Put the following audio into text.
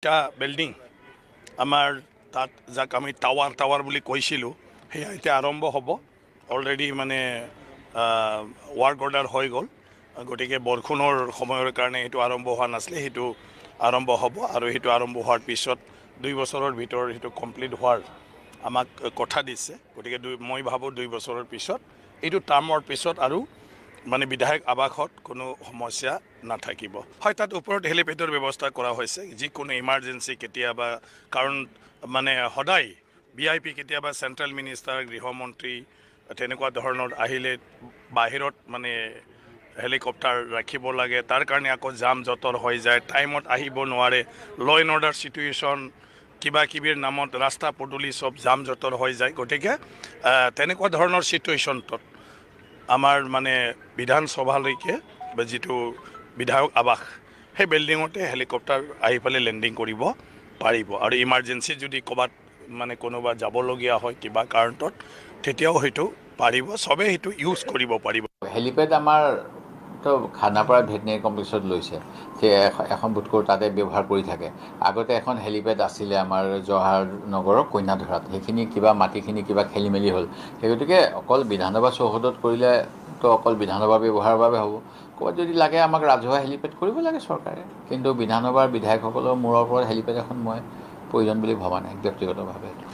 এটা বিল্ডিং আমাৰ তাত যাক আমি টাৱাৰ বুলি কৈছিলোঁ সেয়া এতিয়া আৰম্ভ হ'ব অলৰেডি মানে ৱাৰ্ক অৰ্ডাৰ হৈ গ'ল গতিকে বৰষুণৰ সময়ৰ কাৰণে সেইটো আৰম্ভ হোৱা নাছিলে সেইটো আৰম্ভ হ'ব আৰু সেইটো আৰম্ভ হোৱাৰ পিছত 2 বছৰৰ ভিতৰত সেইটো কমপ্লিট হোৱাৰ আমাক কথা দিছে গতিকে মই ভাবোঁ 2 বছৰৰ পিছত এইটো টাৰ্মৰ পিছত আৰু মানে বিধায়ক আৱাসত কোনো সমস্যা নাথাকিব হয় তাত ওপৰত হেলিপেডৰ ব্যৱস্থা কৰা হৈছে যিকোনো ইমাৰ্জেঞ্চি কেতিয়াবা কাৰণ মানে সদায় VIP কেতিয়াবা চেণ্ট্ৰেল মিনিষ্টাৰ গৃহমন্ত্ৰী তেনেকুৱা ধৰণৰ আহিলে বাহিৰত মানে হেলিকপ্টাৰ ৰাখিব লাগে তাৰ কাৰণে আকৌ জাম জটৰ হৈ যায় টাইমত আহিব নোৱাৰে ল এণ্ড অৰ্ডাৰ চিটুৱেশ্যন কিবা কিবিৰ নামত ৰাস্তা পদূলি চব জাম জটৰ হৈ যায় গতিকে তেনেকুৱা ধৰণৰ চিটুৱেশ্যনটোত আমাৰ মানে বিধানসভালৈকে যিটো বিধায়ক আৱাস সেই বিল্ডিঙতে হেলিকপ্টাৰ আহি পেলাই লেণ্ডিং কৰিব পাৰিব আৰু ইমাৰ্জেঞ্চি যদি ক'ৰবাত মানে কোনোবা যাবলগীয়া হয় কিবা কাৰণত তেতিয়াও হয়তো পাৰিব চবে সেইটো ইউজ কৰিব পাৰিব হেলিপেড আমাৰ তো খানাপাৰা ভেটেনেৰী কমপ্লেক্সত লৈছে সেই এখন বোধকৰোঁ তাতে ব্যৱহাৰ কৰি থাকে আগতে এখন হেলিপেড আছিলে আমাৰ জৱাহৰ নগৰৰ কন্যাধৰাত সেইখিনি কিবা মাটিখিনি কিবা খেলি মেলি হ'ল সেই গতিকে অকল বিধানসভা চৌহদত কৰিলে তো অকল বিধানসভা ব্যৱহাৰৰ বাবে হ'ব ক'ৰবাত যদি লাগে আমাক ৰাজহুৱা হেলিপেড কৰিব লাগে চৰকাৰে কিন্তু বিধানসভাৰ বিধায়কসকলৰ মূৰৰ ওপৰত হেলিপেড এখন মই প্ৰয়োজন বুলি ভবা নাই ব্যক্তিগতভাৱে